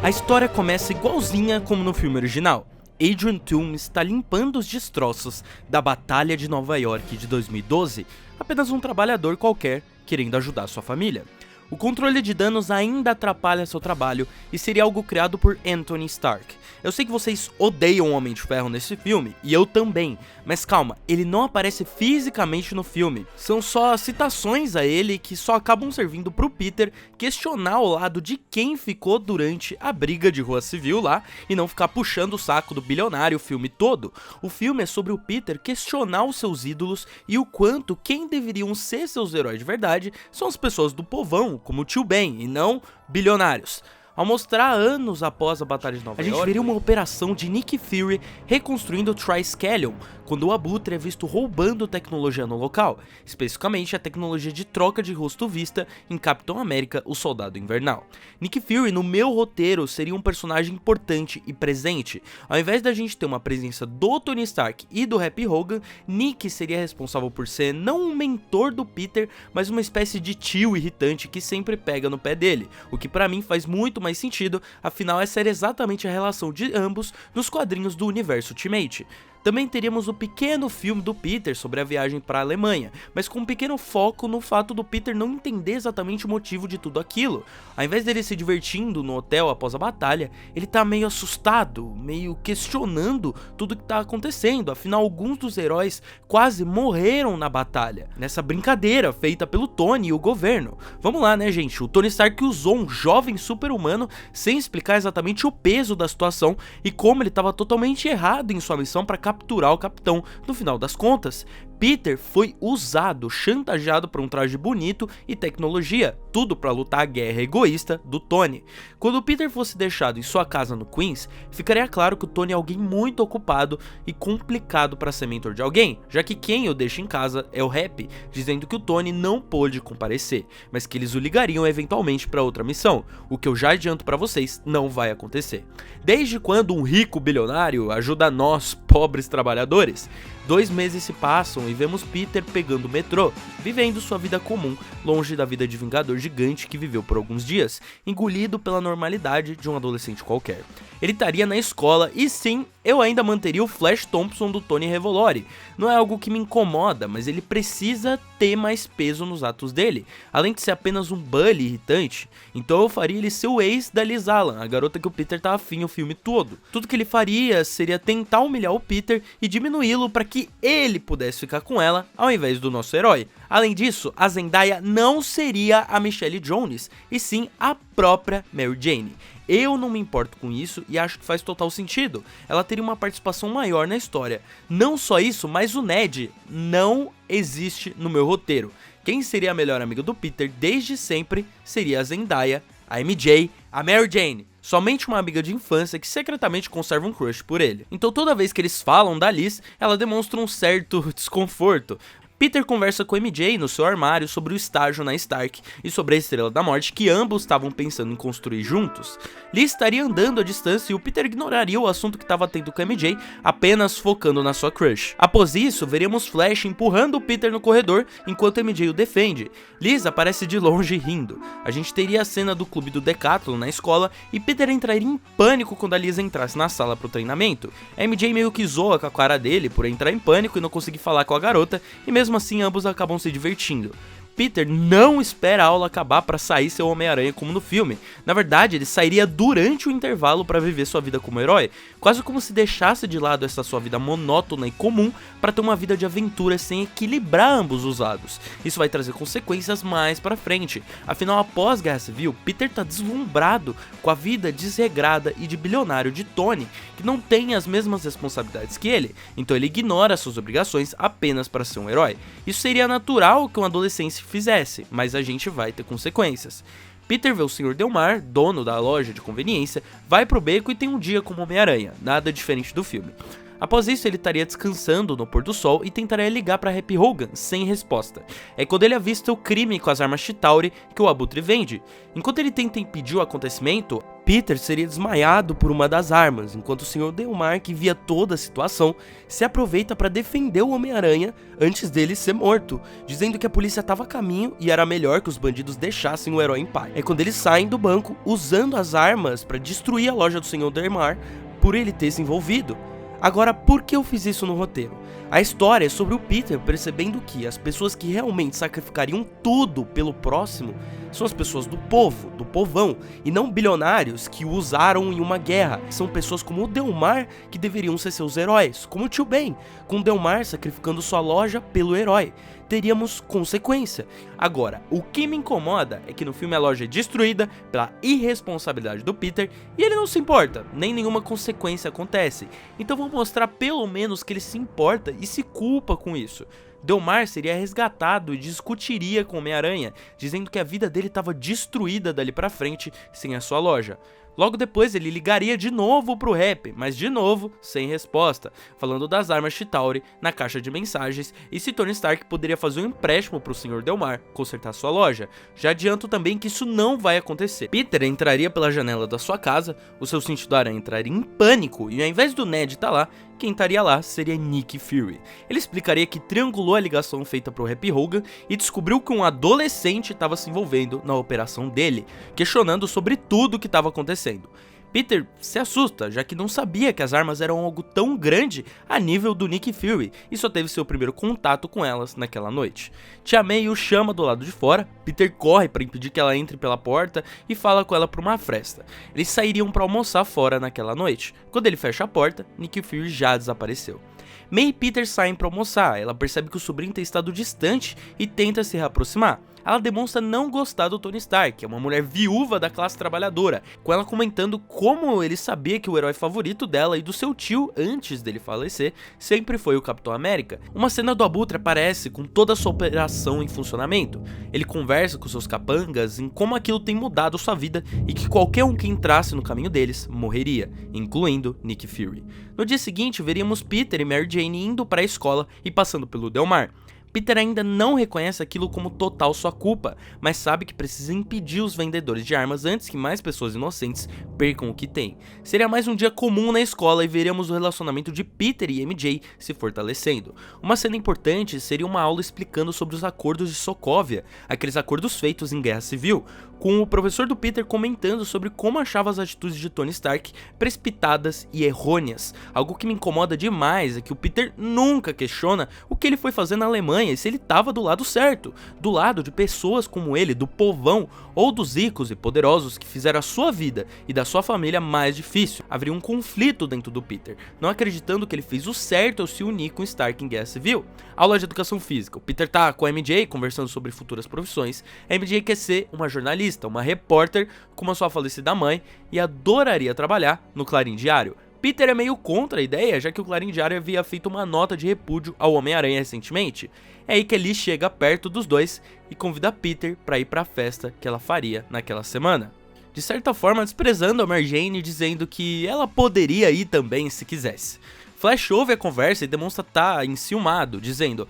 A história começa igualzinha como no filme original. Adrian Toomes está limpando os destroços da Batalha de Nova York de 2012, apenas um trabalhador qualquer querendo ajudar sua família. O controle de danos ainda atrapalha seu trabalho e seria algo criado por Anthony Stark. Eu sei que vocês odeiam o Homem de Ferro nesse filme, e eu também, mas calma, ele não aparece fisicamente no filme. São só citações a ele que só acabam servindo pro Peter questionar ao lado de quem ficou durante a briga de rua civil lá e não ficar puxando o saco do bilionário o filme todo. O filme é sobre o Peter questionar os seus ídolos e o quanto quem deveriam ser seus heróis de verdade são as pessoas do povão, como o Tio Ben, e não bilionários. Ao mostrar anos após a Batalha de Nova York, a gente veria uma operação de Nick Fury reconstruindo o Triskelion, quando o Abutre é visto roubando tecnologia no local, especificamente a tecnologia de troca de rosto vista em Capitão América, o Soldado Invernal. Nick Fury, no meu roteiro, seria um personagem importante e presente. Ao invés da gente ter uma presença do Tony Stark e do Happy Hogan, Nick seria responsável por ser não um mentor do Peter, mas uma espécie de tio irritante que sempre pega no pé dele, o que pra mim faz muito mais sentido, afinal essa era exatamente a relação de ambos nos quadrinhos do universo Ultimate. Também teríamos o pequeno filme do Peter sobre a viagem para a Alemanha, mas com um pequeno foco no fato do Peter não entender exatamente o motivo de tudo aquilo. Ao invés dele se divertindo no hotel após a batalha, ele tá meio assustado, meio questionando tudo que tá acontecendo, afinal alguns dos heróis quase morreram na batalha, nessa brincadeira feita pelo Tony e o governo. Vamos lá, né, gente? O Tony Stark usou um jovem super-humano sem explicar exatamente o peso da situação e como ele estava totalmente errado em sua missão para capturar o capitão. No final das contas, Peter foi usado, chantageado por um traje bonito e tecnologia, tudo para lutar a guerra egoísta do Tony. Quando Peter fosse deixado em sua casa no Queens, ficaria claro que o Tony é alguém muito ocupado e complicado para ser mentor de alguém, já que quem o deixa em casa é o Happy, dizendo que o Tony não pôde comparecer, mas que eles o ligariam eventualmente para outra missão, o que eu já adianto para vocês não vai acontecer. Desde quando um rico bilionário ajuda nós, pobres trabalhadores? 2 meses se passam e vemos Peter pegando o metrô, vivendo sua vida comum, longe da vida de vingador gigante que viveu por alguns dias, engolido pela normalidade de um adolescente qualquer. Ele estaria na escola e sim, eu ainda manteria o Flash Thompson do Tony Revolori. Não é algo que me incomoda, mas ele precisa ter mais peso nos atos dele, além de ser apenas um bully irritante. Então eu faria ele ser o ex da Liz Allan, a garota que o Peter tá afim o filme todo. Tudo que ele faria seria tentar humilhar o Peter e diminuí-lo para que ele pudesse ficar com ela ao invés do nosso herói. Além disso, a Zendaya não seria a Michelle Jones, e sim a própria Mary Jane. Eu não me importo com isso e acho que faz total sentido. Ela teria uma participação maior na história. Não só isso, mas o Ned não existe no meu roteiro. Quem seria a melhor amiga do Peter desde sempre seria a Zendaya, a MJ, a Mary Jane. Somente uma amiga de infância que secretamente conserva um crush por ele. Então toda vez que eles falam da Liz, ela demonstra um certo desconforto. Peter conversa com MJ no seu armário sobre o estágio na Stark e sobre a Estrela da Morte que ambos estavam pensando em construir juntos. Liz estaria andando à distância e o Peter ignoraria o assunto que estava tendo com MJ, apenas focando na sua crush. Após isso, veremos Flash empurrando o Peter no corredor enquanto MJ o defende. Liz aparece de longe rindo. A gente teria a cena do clube do Decathlon na escola e Peter entraria em pânico quando a Liz entrasse na sala para o treinamento. A MJ meio que zoa com a cara dele por entrar em pânico e não conseguir falar com a garota, e mesmo assim ambos acabam se divertindo. Peter não espera a aula acabar para sair seu Homem-Aranha como no filme. Na verdade, ele sairia durante o intervalo para viver sua vida como herói, quase como se deixasse de lado essa sua vida monótona e comum para ter uma vida de aventura sem equilibrar ambos os lados. Isso vai trazer consequências mais para frente. Afinal, após Guerra Civil, Peter tá deslumbrado com a vida desregrada e de bilionário de Tony, que não tem as mesmas responsabilidades que ele, então ele ignora suas obrigações apenas para ser um herói. Isso seria natural que um adolescente fizesse, mas a gente vai ter consequências. Peter vê o Sr. Delmar, dono da loja de conveniência, vai pro beco e tem um dia como Homem-Aranha, nada diferente do filme. Após isso, ele estaria descansando no pôr do sol e tentaria ligar para Happy Hogan, sem resposta. É quando ele avista o crime com as armas Chitauri que o Abutre vende. Enquanto ele tenta impedir o acontecimento, Peter seria desmaiado por uma das armas, enquanto o Sr. Delmar, que via toda a situação, se aproveita para defender o Homem-Aranha antes dele ser morto, dizendo que a polícia estava a caminho e era melhor que os bandidos deixassem o herói em paz. É quando eles saem do banco usando as armas para destruir a loja do Sr. Delmar por ele ter se envolvido. Agora, por que eu fiz isso no roteiro? A história é sobre o Peter percebendo que as pessoas que realmente sacrificariam tudo pelo próximo são as pessoas do povo, do povão, e não bilionários que o usaram em uma guerra. São pessoas como o Delmar que deveriam ser seus heróis, como o Tio Ben, com o Delmar sacrificando sua loja pelo herói. Teríamos consequência. Agora, o que me incomoda é que no filme a loja é destruída pela irresponsabilidade do Peter e ele não se importa, nem nenhuma consequência acontece. Então vamos mostrar pelo menos que ele se importa e se culpa com isso. Delmar seria resgatado e discutiria com Homem-Aranha, dizendo que a vida dele estava destruída dali pra frente sem a sua loja. Logo depois ele ligaria de novo pro Rap, mas de novo sem resposta, falando das armas Chitauri na caixa de mensagens e se Tony Stark poderia fazer um empréstimo pro Sr. Delmar consertar sua loja. Já adianto também que isso não vai acontecer. Peter entraria pela janela da sua casa, o seu sentido aranha entraria em pânico e ao invés do Ned estar lá, quem estaria lá seria Nick Fury. Ele explicaria que triangulou a ligação feita pro Happy Hogan e descobriu que um adolescente estava se envolvendo na operação dele, questionando sobre tudo o que estava acontecendo. Peter se assusta, já que não sabia que as armas eram algo tão grande a nível do Nick Fury e só teve seu primeiro contato com elas naquela noite. Tia May o chama do lado de fora, Peter corre para impedir que ela entre pela porta e fala com ela para uma fresta. Eles sairiam para almoçar fora naquela noite. Quando ele fecha a porta, Nick Fury já desapareceu. May e Peter saem para almoçar, ela percebe que o sobrinho tem estado distante e tenta se reaproximar. Ela demonstra não gostar do Tony Stark, é uma mulher viúva da classe trabalhadora, com ela comentando como ele sabia que o herói favorito dela e do seu tio, antes dele falecer, sempre foi o Capitão América. Uma cena do Abutre aparece com toda a sua operação em funcionamento. Ele conversa com seus capangas em como aquilo tem mudado sua vida e que qualquer um que entrasse no caminho deles morreria, incluindo Nick Fury. No dia seguinte, veríamos Peter e Mary Jane indo para a escola e passando pelo Delmar. Peter ainda não reconhece aquilo como total sua culpa, mas sabe que precisa impedir os vendedores de armas antes que mais pessoas inocentes percam o que têm. Seria mais um dia comum na escola e veremos o relacionamento de Peter e MJ se fortalecendo. Uma cena importante seria uma aula explicando sobre os acordos de Sokovia, aqueles acordos feitos em Guerra Civil, com o professor do Peter comentando sobre como achava as atitudes de Tony Stark precipitadas e errôneas. Algo que me incomoda demais é que o Peter nunca questiona o que ele foi fazer na Alemanha e se ele estava do lado certo, do lado de pessoas como ele, do povão, ou dos ricos e poderosos que fizeram a sua vida e da sua família mais difícil. Haveria um conflito dentro do Peter, não acreditando que ele fez o certo ao se unir com Stark em Guerra Civil. Aula de educação física, o Peter tá com a MJ conversando sobre futuras profissões. A MJ quer ser uma jornalista, uma repórter como a sua falecida mãe e adoraria trabalhar no Clarim Diário. Peter é meio contra a ideia, já que o Clarim Diário havia feito uma nota de repúdio ao Homem-Aranha recentemente. É aí que Ellie chega perto dos dois e convida Peter para ir para a festa que ela faria naquela semana. De certa forma desprezando a Mary Jane, dizendo que ela poderia ir também se quisesse. Flash ouve a conversa e demonstra estar enciumado, dizendo: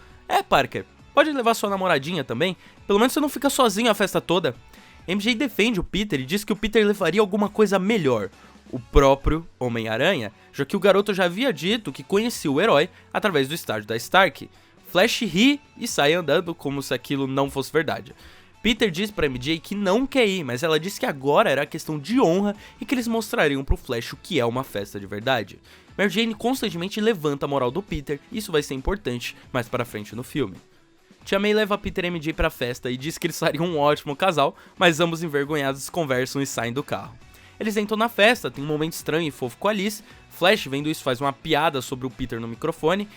Parker, pode levar sua namoradinha também? Pelo menos você não fica sozinho a festa toda. MJ defende o Peter e diz que o Peter levaria alguma coisa melhor, o próprio Homem-Aranha, já que o garoto já havia dito que conhecia o herói através do estádio da Stark. Flash ri e sai andando como se aquilo não fosse verdade. Peter diz para MJ que não quer ir, mas ela diz que agora era questão de honra e que eles mostrariam pro Flash o que é uma festa de verdade. Mary Jane constantemente levanta a moral do Peter e isso vai ser importante mais pra frente no filme. Tia May leva Peter e MJ pra festa e diz que eles seriam um ótimo casal, mas ambos envergonhados conversam e saem do carro. Eles entram na festa, tem um momento estranho e fofo com a Alice. Flash, vendo isso, faz uma piada sobre o Peter no microfone.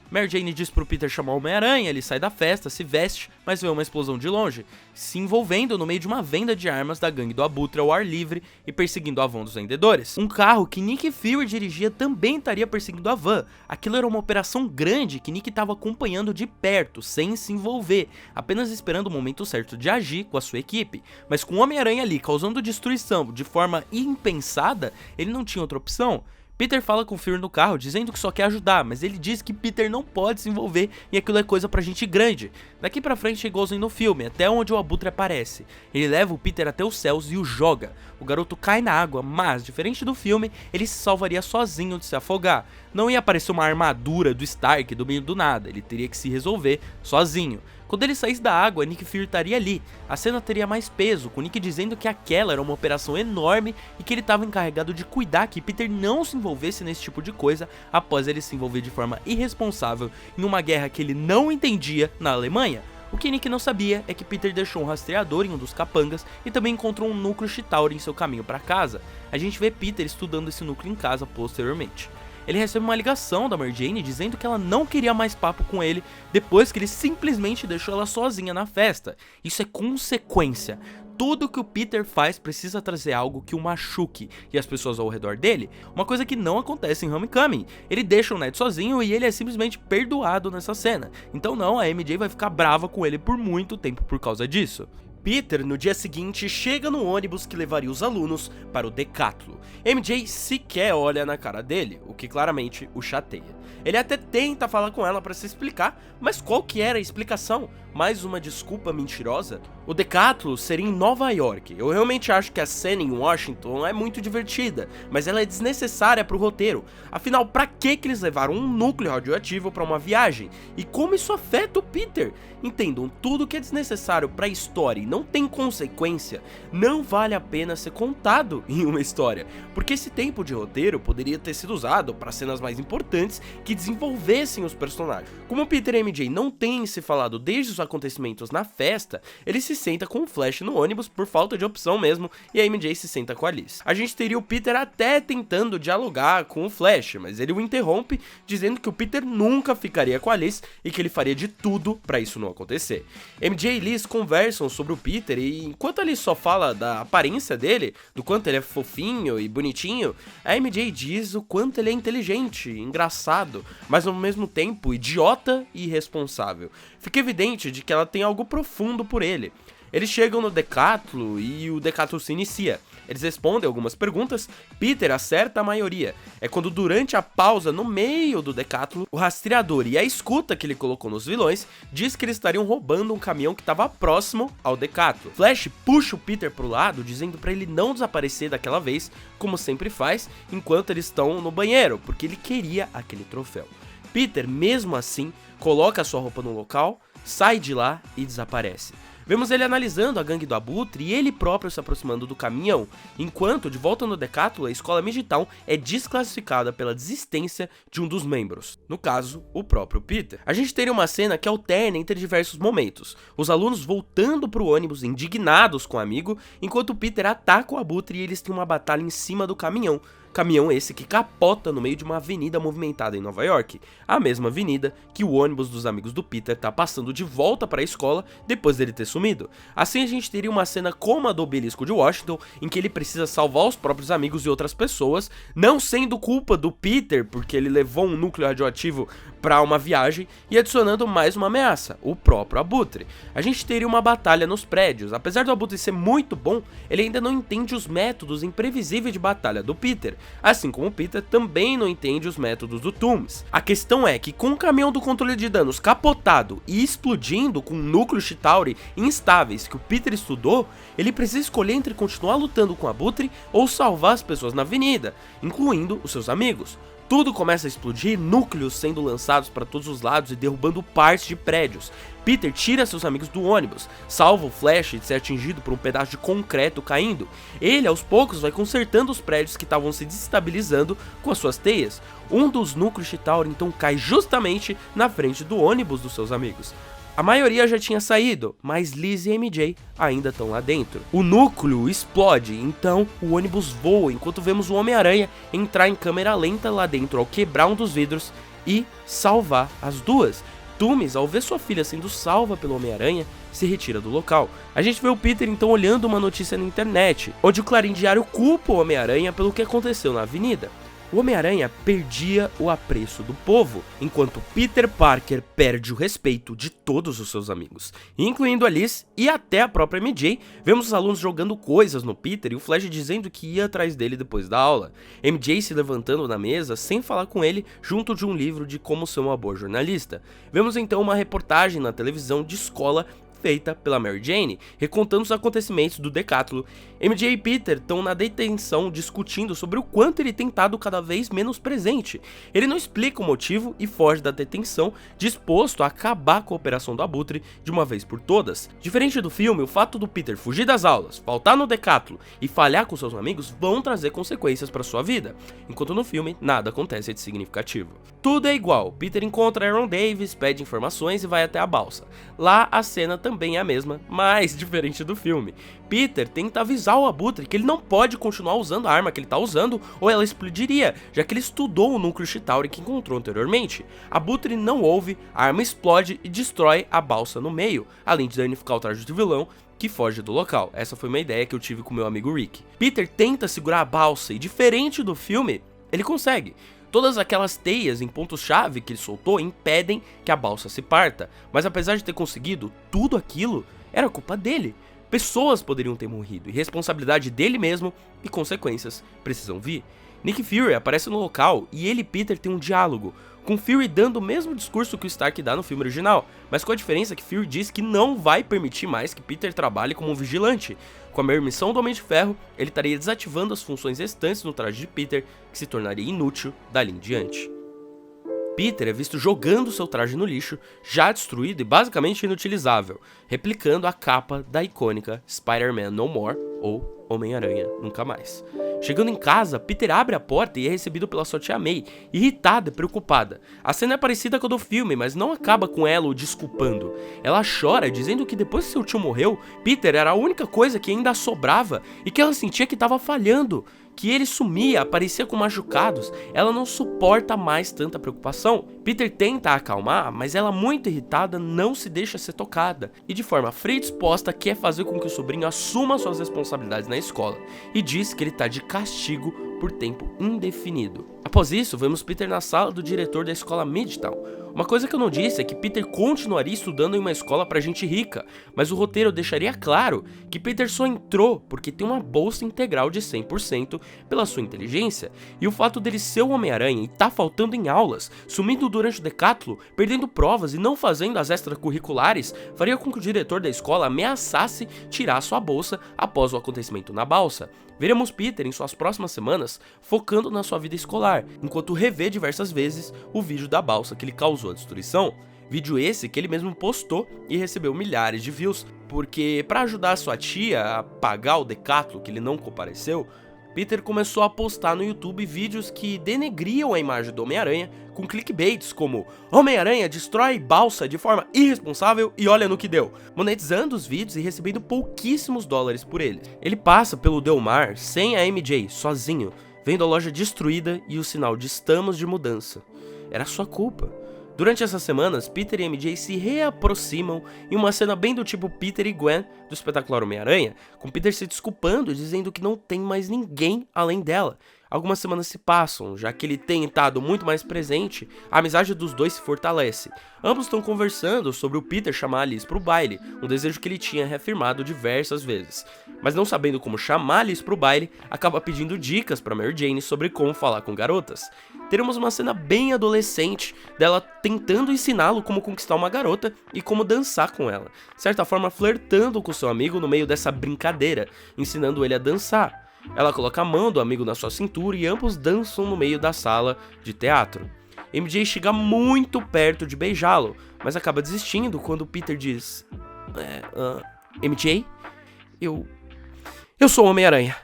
Mary Jane diz pro Peter chamar o Homem-Aranha, ele sai da festa, se veste, mas vê uma explosão de longe, se envolvendo no meio de uma venda de armas da gangue do Abutre ao ar livre e perseguindo a van dos vendedores. Um carro que Nick Fury dirigia também estaria perseguindo a van. Aquilo era uma operação grande que Nick estava acompanhando de perto, sem se envolver, apenas esperando o momento certo de agir com a sua equipe. Mas com o Homem-Aranha ali causando destruição de forma impensada, ele não tinha outra opção. Peter fala com o Fury no carro, dizendo que só quer ajudar, mas ele diz que Peter não pode se envolver e aquilo é coisa pra gente grande. Daqui pra frente é igualzinho no filme, até onde o Abutre aparece. Ele leva o Peter até os céus e o joga. O garoto cai na água, mas, diferente do filme, ele se salvaria sozinho de se afogar. Não ia aparecer uma armadura do Stark do meio do nada, ele teria que se resolver sozinho. Quando ele saísse da água, Nick Fury estaria ali. A cena teria mais peso, com Nick dizendo que aquela era uma operação enorme e que ele estava encarregado de cuidar que Peter não se envolvesse nesse tipo de coisa após ele se envolver de forma irresponsável em uma guerra que ele não entendia na Alemanha. O que Nick não sabia é que Peter deixou um rastreador em um dos capangas e também encontrou um núcleo Chitauri em seu caminho para casa. A gente vê Peter estudando esse núcleo em casa posteriormente. Ele recebe uma ligação da Mary Jane dizendo que ela não queria mais papo com ele depois que ele simplesmente deixou ela sozinha na festa. Isso é consequência. Tudo que o Peter faz precisa trazer algo que o machuque e as pessoas ao redor dele, uma coisa que não acontece em Homecoming. Ele deixa o Ned sozinho e ele é simplesmente perdoado nessa cena. Então não, a MJ vai ficar brava com ele por muito tempo por causa disso. Peter, no dia seguinte, chega no ônibus que levaria os alunos para o Decátulo. MJ sequer olha na cara dele, o que claramente o chateia. Ele até tenta falar com ela para se explicar, mas qual que era a explicação? Mais uma desculpa mentirosa? O Decátulo seria em Nova York. Eu realmente acho que a cena em Washington é muito divertida, mas ela é desnecessária pro roteiro. Afinal, pra que eles levaram um núcleo radioativo para uma viagem? E como isso afeta o Peter? Entendam, tudo que é desnecessário pra história e não tem consequência, não vale a pena ser contado em uma história, porque esse tempo de roteiro poderia ter sido usado para cenas mais importantes que desenvolvessem os personagens. Como Peter e MJ não têm se falado desde os acontecimentos na festa, ele se senta com o Flash no ônibus por falta de opção mesmo, e a MJ se senta com a Liz. A gente teria o Peter até tentando dialogar com o Flash, mas ele o interrompe, dizendo que o Peter nunca ficaria com a Liz e que ele faria de tudo para isso não acontecer. MJ e Liz conversam sobre o Peter e enquanto a Liz só fala da aparência dele, do quanto ele é fofinho e bonitinho, a MJ diz o quanto ele é inteligente, engraçado, mas ao mesmo tempo idiota e irresponsável. Fica evidente de que ela tem algo profundo por ele. Eles chegam no Decátulo e o Decátulo se inicia. Eles respondem algumas perguntas, Peter acerta a maioria. É quando durante a pausa no meio do Decátulo, o rastreador e a escuta que ele colocou nos vilões diz que eles estariam roubando um caminhão que estava próximo ao Decátulo. Flash puxa o Peter pro lado, dizendo para ele não desaparecer daquela vez, como sempre faz, enquanto eles estão no banheiro, porque ele queria aquele troféu. Peter, mesmo assim, coloca a sua roupa no local, sai de lá e desaparece. Vemos ele analisando a gangue do Abutre e ele próprio se aproximando do caminhão, enquanto, de volta no Decátulo, a escola Midtown é desclassificada pela desistência de um dos membros, no caso, o próprio Peter. A gente teria uma cena que alterna entre diversos momentos, os alunos voltando pro ônibus indignados com o amigo, enquanto Peter ataca o Abutre e eles têm uma batalha em cima do caminhão. Caminhão esse que capota no meio de uma avenida movimentada em Nova York, a mesma avenida que o ônibus dos amigos do Peter tá passando de volta para a escola depois dele ter sumido. Assim a gente teria uma cena como a do Obelisco de Washington, em que ele precisa salvar os próprios amigos e outras pessoas, não sendo culpa do Peter porque ele levou um núcleo radioativo para uma viagem, e adicionando mais uma ameaça, o próprio Abutre. A gente teria uma batalha nos prédios. Apesar do Abutre ser muito bom, ele ainda não entende os métodos imprevisíveis de batalha do Peter, assim como o Peter também não entende os métodos do Toomes. A questão é que com o caminhão do controle de danos capotado e explodindo com núcleos Chitauri instáveis que o Peter estudou, ele precisa escolher entre continuar lutando com o Abutre ou salvar as pessoas na avenida, incluindo os seus amigos. Tudo começa a explodir, núcleos sendo lançados para todos os lados e derrubando partes de prédios. Peter tira seus amigos do ônibus, salva o Flash de ser atingido por um pedaço de concreto caindo. Ele, aos poucos, vai consertando os prédios que estavam se desestabilizando com as suas teias. Um dos núcleos Chitauri então cai justamente na frente do ônibus dos seus amigos. A maioria já tinha saído, mas Liz e MJ ainda estão lá dentro. O núcleo explode, então o ônibus voa enquanto vemos o Homem-Aranha entrar em câmera lenta lá dentro ao quebrar um dos vidros e salvar as duas. Toomes, ao ver sua filha sendo salva pelo Homem-Aranha, se retira do local. A gente vê o Peter então olhando uma notícia na internet, onde o Clarim Diário culpa o Homem-Aranha pelo que aconteceu na avenida. O Homem-Aranha perdia o apreço do povo, enquanto Peter Parker perde o respeito de todos os seus amigos, incluindo Alice e até a própria MJ. Vemos os alunos jogando coisas no Peter e o Flash dizendo que ia atrás dele depois da aula. MJ se levantando na mesa sem falar com ele junto de um livro de como ser uma boa jornalista. Vemos então uma reportagem na televisão de escola feita pela Mary Jane, recontando os acontecimentos do Decátulo. MJ e Peter estão na detenção discutindo sobre o quanto ele tem estado cada vez menos presente. Ele não explica o motivo e foge da detenção, disposto a acabar com a operação do Abutre de uma vez por todas. Diferente do filme, o fato do Peter fugir das aulas, faltar no Decátulo e falhar com seus amigos vão trazer consequências para sua vida, enquanto no filme nada acontece de significativo. Tudo é igual, Peter encontra Aaron Davis, pede informações e vai até a balsa. Lá a cena também é a mesma, mas diferente do filme. Peter tenta avisar o Abutre que ele não pode continuar usando a arma que ele tá usando ou ela explodiria, já que ele estudou o núcleo Chitauri que encontrou anteriormente. Abutre não ouve, a arma explode e destrói a balsa no meio, além de danificar o traje do vilão, que foge do local. Essa foi uma ideia que eu tive com meu amigo Rick. Peter tenta segurar a balsa e, diferente do filme, ele consegue. Todas aquelas teias em pontos-chave que ele soltou impedem que a balsa se parta, mas apesar de ter conseguido tudo aquilo, era culpa dele. Pessoas poderiam ter morrido, e responsabilidade dele mesmo e consequências precisam vir. Nick Fury aparece no local e ele e Peter têm um diálogo, com Fury dando o mesmo discurso que o Stark dá no filme original, mas com a diferença que Fury diz que não vai permitir mais que Peter trabalhe como um vigilante. Com a permissão do Homem de Ferro, ele estaria desativando as funções restantes no traje de Peter, que se tornaria inútil dali em diante. Peter é visto jogando seu traje no lixo, já destruído e basicamente inutilizável, replicando a capa da icônica Spider-Man No More, ou Homem-Aranha Nunca Mais. Chegando em casa, Peter abre a porta e é recebido pela sua tia May, irritada e preocupada. A cena é parecida com a do filme, mas não acaba com ela o desculpando. Ela chora, dizendo que depois que seu tio morreu, Peter era a única coisa que ainda sobrava e que ela sentia que estava falhando. Que ele sumia, aparecia com machucados, ela não suporta mais tanta preocupação. Peter tenta a acalmar, mas ela, muito irritada, não se deixa ser tocada, e de forma fria e disposta quer fazer com que o sobrinho assuma suas responsabilidades na escola, e diz que ele está de castigo por tempo indefinido. Após isso, vemos Peter na sala do diretor da escola Midtown. Uma coisa que eu não disse é que Peter continuaria estudando em uma escola pra gente rica, mas o roteiro deixaria claro que Peter só entrou porque tem uma bolsa integral de 100% pela sua inteligência, e o fato dele ser o Homem-Aranha e tá faltando em aulas, sumindo durante o Decátulo, perdendo provas e não fazendo as extracurriculares, faria com que o diretor da escola ameaçasse tirar sua bolsa após o acontecimento na balsa. Veremos Peter em suas próximas semanas focando na sua vida escolar, enquanto revê diversas vezes o vídeo da balsa que lhe causou a destruição. Vídeo esse que ele mesmo postou e recebeu milhares de views, porque para ajudar sua tia a pagar o Decátulo que ele não compareceu, Peter começou a postar no YouTube vídeos que denegriam a imagem do Homem-Aranha com clickbaits como Homem-Aranha destrói balsa de forma irresponsável e olha no que deu, monetizando os vídeos e recebendo pouquíssimos dólares por eles. Ele passa pelo Del Mar sem a MJ, sozinho, vendo a loja destruída e o sinal de estamos de mudança. Era sua culpa. Durante essas semanas, Peter e MJ se reaproximam em uma cena bem do tipo Peter e Gwen do espetacular Homem-Aranha, com Peter se desculpando, dizendo que não tem mais ninguém além dela. Algumas semanas se passam, já que ele tem estado muito mais presente, a amizade dos dois se fortalece. Ambos estão conversando sobre o Peter chamar Alice para o baile, um desejo que ele tinha reafirmado diversas vezes. Mas não sabendo como chamar Alice para o baile, acaba pedindo dicas para Mary Jane sobre como falar com garotas. Teremos uma cena bem adolescente dela tentando ensiná-lo como conquistar uma garota e como dançar com ela, de certa forma flertando com seu amigo no meio dessa brincadeira, ensinando ele a dançar. Ela coloca a mão do amigo na sua cintura e ambos dançam no meio da sala de teatro. MJ chega muito perto de beijá-lo, mas acaba desistindo quando Peter diz: MJ, eu sou o Homem-Aranha.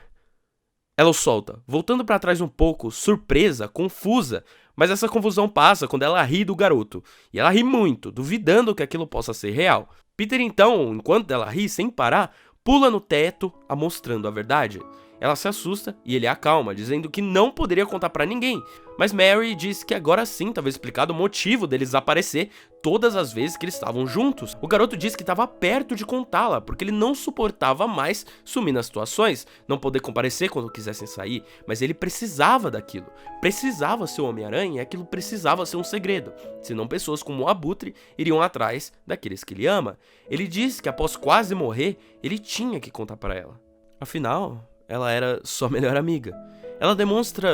Ela o solta, voltando pra trás um pouco, surpresa, confusa, mas essa confusão passa quando ela ri do garoto, e ela ri muito, duvidando que aquilo possa ser real. Peter então, enquanto ela ri sem parar, pula no teto, mostrando a verdade. Ela se assusta e ele a acalma, dizendo que não poderia contar pra ninguém. Mas Mary diz que agora sim estava explicado o motivo deles desaparecer todas as vezes que eles estavam juntos. O garoto diz que estava perto de contá-la, porque ele não suportava mais sumir nas situações, não poder comparecer quando quisessem sair, mas ele precisava daquilo. Precisava ser o Homem-Aranha e aquilo precisava ser um segredo, senão pessoas como o Abutre iriam atrás daqueles que ele ama. Ele diz que após quase morrer, ele tinha que contar pra ela. Afinal, ela era sua melhor amiga. Ela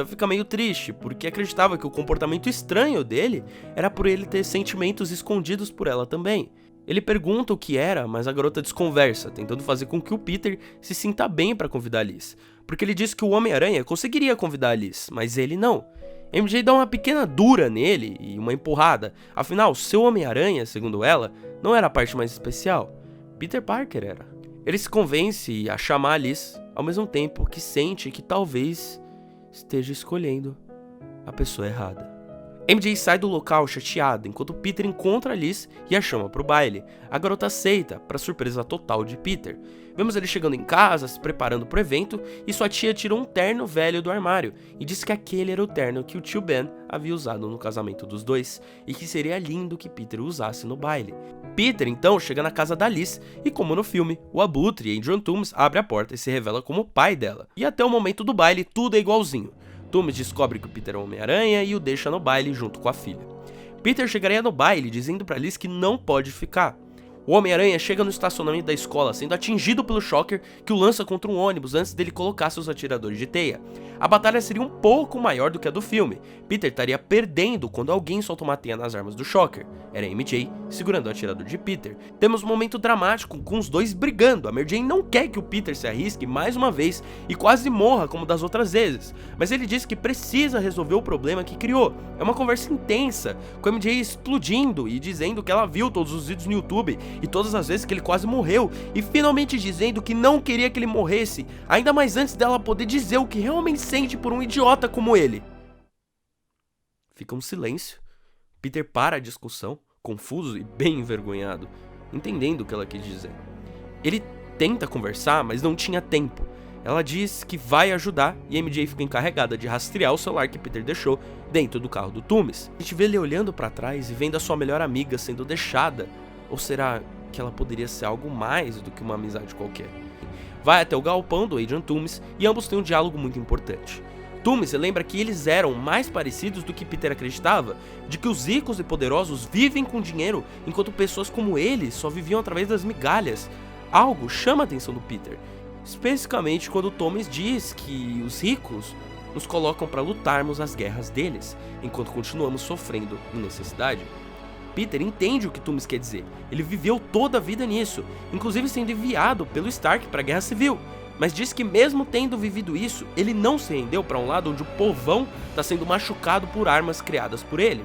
fica meio triste, porque acreditava que o comportamento estranho dele era por ele ter sentimentos escondidos por ela também. Ele pergunta o que era, mas a garota desconversa, tentando fazer com que o Peter se sinta bem para convidar a Liz. Porque ele diz que o Homem-Aranha conseguiria convidar a Liz, mas ele não. MJ dá uma pequena dura nele e uma empurrada, afinal, seu Homem-Aranha, segundo ela, não era a parte mais especial. Peter Parker era. Ele se convence a chamar a Liz, ao mesmo tempo que sente que talvez esteja escolhendo a pessoa errada. MJ sai do local chateada, enquanto Peter encontra a Liz e a chama pro baile. A garota aceita, para surpresa total de Peter. Vemos ele chegando em casa, se preparando pro evento, e sua tia tira um terno velho do armário e diz que aquele era o terno que o tio Ben havia usado no casamento dos dois, e que seria lindo que Peter usasse no baile. Peter então chega na casa da Liz, e como no filme, o Abutre, Adrian Toomes, abre a porta e se revela como o pai dela. E até o momento do baile, tudo é igualzinho. Toomes descobre que o Peter é o Homem-Aranha e o deixa no baile junto com a filha. Peter chegaria no baile dizendo pra Liz que não pode ficar. O Homem-Aranha chega no estacionamento da escola, sendo atingido pelo Shocker, que o lança contra um ônibus antes dele colocar seus atiradores de teia. A batalha seria um pouco maior do que a do filme. Peter estaria perdendo quando alguém solta uma teia nas armas do Shocker. Era MJ segurando o atirador de Peter. Temos um momento dramático com os dois brigando. A Mary Jane não quer que o Peter se arrisque mais uma vez e quase morra como das outras vezes, mas ele diz que precisa resolver o problema que criou. É uma conversa intensa, com a MJ explodindo e dizendo que ela viu todos os vídeos no YouTube e todas as vezes que ele quase morreu, e finalmente dizendo que não queria que ele morresse, ainda mais antes dela poder dizer o que realmente sente por um idiota como ele. Fica um silêncio. Peter para a discussão, confuso e bem envergonhado, entendendo o que ela quis dizer. Ele tenta conversar, mas não tinha tempo. Ela diz que vai ajudar e a MJ fica encarregada de rastrear o celular que Peter deixou dentro do carro do Toomes. A gente vê ele olhando para trás e vendo a sua melhor amiga sendo deixada. Ou será que ela poderia ser algo mais do que uma amizade qualquer? Vai até o galpão do Adrian Toomes e ambos têm um diálogo muito importante. Toomes lembra que eles eram mais parecidos do que Peter acreditava, de que os ricos e poderosos vivem com dinheiro, enquanto pessoas como ele só viviam através das migalhas. Algo chama a atenção do Peter, especificamente quando Toomes diz que os ricos nos colocam para lutarmos as guerras deles, enquanto continuamos sofrendo em necessidade. Peter entende o que Toomes quer dizer. Ele viveu toda a vida nisso, inclusive sendo enviado pelo Stark para a Guerra Civil, mas diz que mesmo tendo vivido isso, ele não se rendeu para um lado onde o povão está sendo machucado por armas criadas por ele.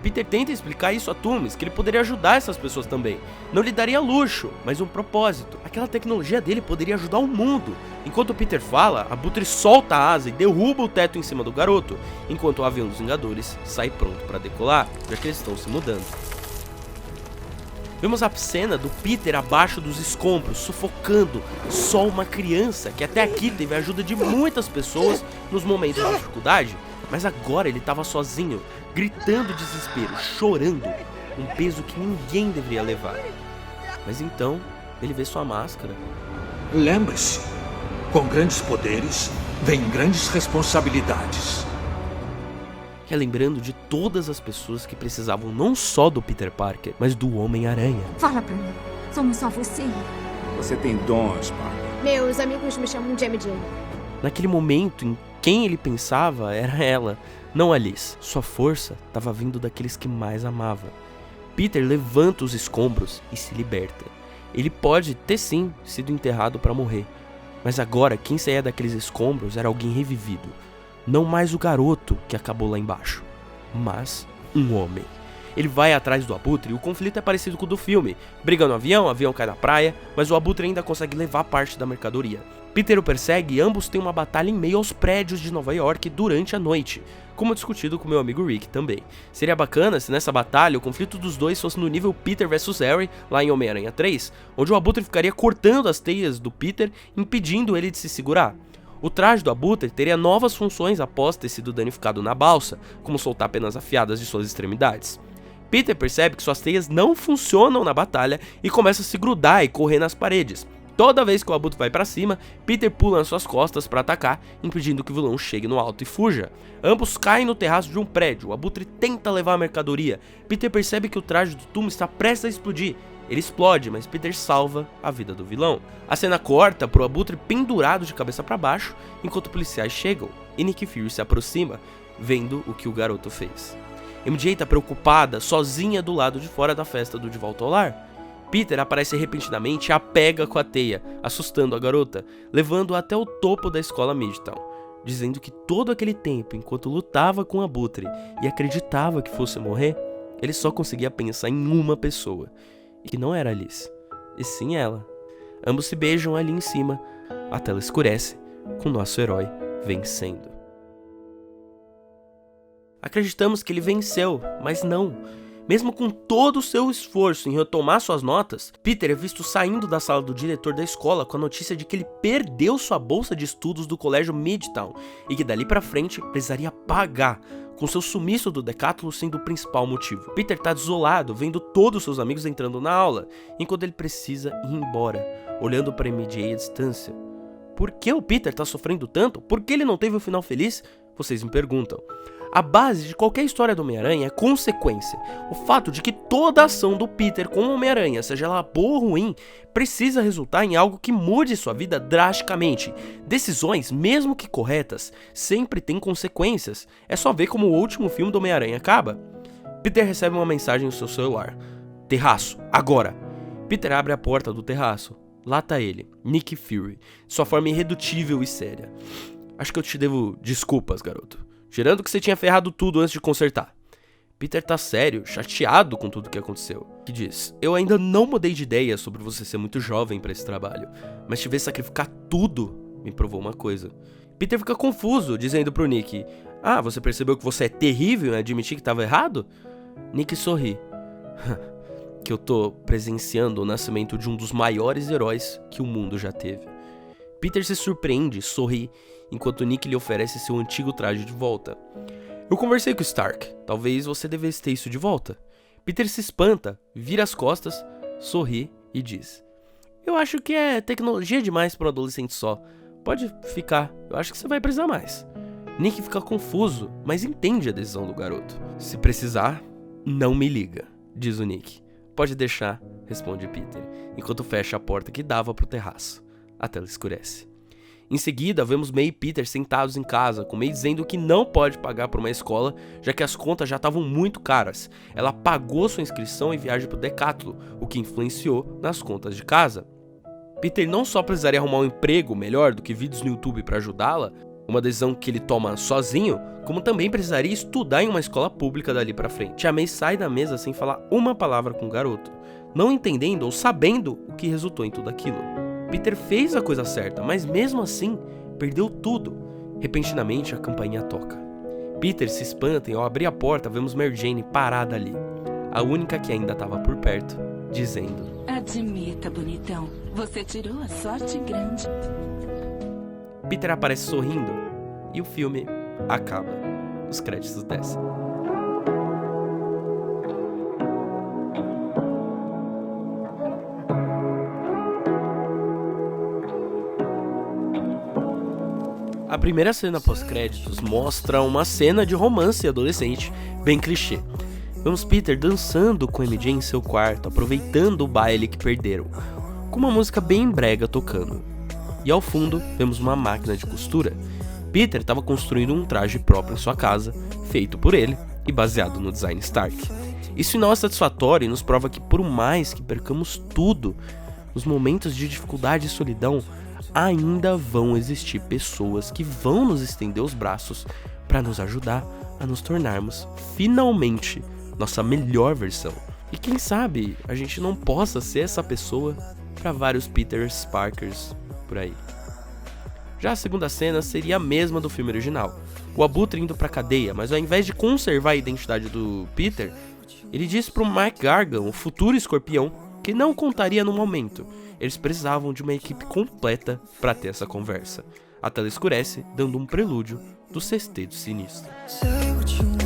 Peter tenta explicar isso a Toomes, que ele poderia ajudar essas pessoas também. Não lhe daria luxo, mas um propósito. Aquela tecnologia dele poderia ajudar o mundo. Enquanto Peter fala, Abutre solta a asa e derruba o teto em cima do garoto, enquanto o avião dos Vingadores sai pronto para decolar, já que eles estão se mudando. Vemos a cena do Peter abaixo dos escombros, sufocando só uma criança, que até aqui teve a ajuda de muitas pessoas nos momentos de dificuldade, mas agora ele estava sozinho, gritando desespero, chorando, um peso que ninguém deveria levar. Mas então, ele vê sua máscara. Lembre-se, com grandes poderes, vem grandes responsabilidades. Relembrando de todas as pessoas que precisavam não só do Peter Parker, mas do Homem-Aranha. Fala pra mim, somos só você. Você tem dons, Parker. Meus amigos me chamam de MJ. Naquele momento, em quem ele pensava era ela, não a Liz. Sua força estava vindo daqueles que mais amava. Peter levanta os escombros e se liberta. Ele pode ter sim sido enterrado para morrer, mas agora quem saía daqueles escombros era alguém revivido. Não mais o garoto que acabou lá embaixo, mas um homem. Ele vai atrás do Abutre e o conflito é parecido com o do filme. Briga no avião, o avião cai na praia, mas o Abutre ainda consegue levar parte da mercadoria. Peter o persegue e ambos têm uma batalha em meio aos prédios de Nova York durante a noite, como discutido com meu amigo Rick também. Seria bacana se nessa batalha o conflito dos dois fosse no nível Peter vs Harry, lá em Homem-Aranha 3, onde o Abutre ficaria cortando as teias do Peter, impedindo ele de se segurar. O traje do Abutre teria novas funções após ter sido danificado na balsa, como soltar penas afiadas de suas extremidades. Peter percebe que suas teias não funcionam na batalha e começa a se grudar e correr nas paredes. Toda vez que o Abutre vai pra cima, Peter pula nas suas costas para atacar, impedindo que o vilão chegue no alto e fuja. Ambos caem no terraço de um prédio, o Abutre tenta levar a mercadoria. Peter percebe que o traje do Túmulo está prestes a explodir. Ele explode, mas Peter salva a vida do vilão. A cena corta pro Abutre pendurado de cabeça para baixo, enquanto policiais chegam, e Nick Fury se aproxima, vendo o que o garoto fez. MJ tá preocupada, sozinha do lado de fora da festa do De Volta ao Lar. Peter aparece repentinamente e a pega com a teia, assustando a garota, levando-a até o topo da escola Midtown, dizendo que todo aquele tempo, enquanto lutava com o Abutre e acreditava que fosse morrer, ele só conseguia pensar em uma pessoa, e que não era Alice, e sim ela. Ambos se beijam ali em cima, a tela escurece, com nosso herói vencendo. Acreditamos que ele venceu, mas não. Mesmo com todo o seu esforço em retomar suas notas, Peter é visto saindo da sala do diretor da escola com a notícia de que ele perdeu sua bolsa de estudos do colégio Midtown e que dali pra frente precisaria pagar, com seu sumiço do Decátulo sendo o principal motivo. Peter tá desolado, vendo todos seus amigos entrando na aula, enquanto ele precisa ir embora, olhando pra MJ à distância. Por que o Peter tá sofrendo tanto? Por que ele não teve um final feliz? Vocês me perguntam. A base de qualquer história do Homem-Aranha é consequência. O fato de que toda ação do Peter com o Homem-Aranha, seja ela boa ou ruim, precisa resultar em algo que mude sua vida drasticamente. Decisões, mesmo que corretas, sempre têm consequências. É só ver como o último filme do Homem-Aranha acaba. Peter recebe uma mensagem no seu celular. Terraço, agora! Peter abre a porta do terraço. Lá tá ele, Nick Fury, de sua forma irredutível e séria. Acho que eu te devo desculpas, garoto. Tirando que você tinha ferrado tudo antes de consertar. Peter tá sério, chateado com tudo que aconteceu. Que diz, eu ainda não mudei de ideia sobre você ser muito jovem pra esse trabalho, mas te ver sacrificar tudo me provou uma coisa. Peter fica confuso, dizendo pro Nick, você percebeu que você é terrível em admitir que tava errado? Nick sorri. Que eu tô presenciando o nascimento de um dos maiores heróis que o mundo já teve. Peter se surpreende, sorri, enquanto Nick lhe oferece seu antigo traje de volta. Eu conversei com o Stark, talvez você devesse ter isso de volta. Peter se espanta, vira as costas, sorri e diz, eu acho que é tecnologia demais para um adolescente só, pode ficar, eu acho que você vai precisar mais. Nick fica confuso, mas entende a decisão do garoto. Se precisar, não me liga, diz o Nick. Pode deixar, responde Peter, enquanto fecha a porta que dava pro terraço. A tela escurece. Em seguida, vemos May e Peter sentados em casa, com May dizendo que não pode pagar por uma escola, já que as contas já estavam muito caras. Ela pagou sua inscrição e viagem pro Decátulo, o que influenciou nas contas de casa. Peter não só precisaria arrumar um emprego melhor do que vídeos no YouTube para ajudá-la, uma decisão que ele toma sozinho, como também precisaria estudar em uma escola pública dali pra frente. A May sai da mesa sem falar uma palavra com o garoto, não entendendo ou sabendo o que resultou em tudo aquilo. Peter fez a coisa certa, mas mesmo assim, perdeu tudo. Repentinamente, a campainha toca. Peter se espanta e ao abrir a porta, vemos Mary Jane parada ali, a única que ainda estava por perto, dizendo: Admita, bonitão, você tirou a sorte grande. Peter aparece sorrindo e o filme acaba. Os créditos descem. A primeira cena pós-créditos mostra uma cena de romance adolescente, bem clichê. Vemos Peter dançando com MJ em seu quarto, aproveitando o baile que perderam, com uma música bem brega tocando. E ao fundo, vemos uma máquina de costura. Peter estava construindo um traje próprio em sua casa, feito por ele e baseado no design Stark. Isso não é satisfatório e nos prova que por mais que percamos tudo, nos momentos de dificuldade e solidão, ainda vão existir pessoas que vão nos estender os braços para nos ajudar a nos tornarmos, finalmente, nossa melhor versão. E quem sabe a gente não possa ser essa pessoa para vários Peters Parkers por aí. Já a segunda cena seria a mesma do filme original. O Abutre indo pra cadeia, mas ao invés de conservar a identidade do Peter, ele disse pro Mike Gargan, o futuro Escorpião, que não contaria no momento. Eles precisavam de uma equipe completa para ter essa conversa. A tela escurece, dando um prelúdio do Sexteto Sinistro. Say what you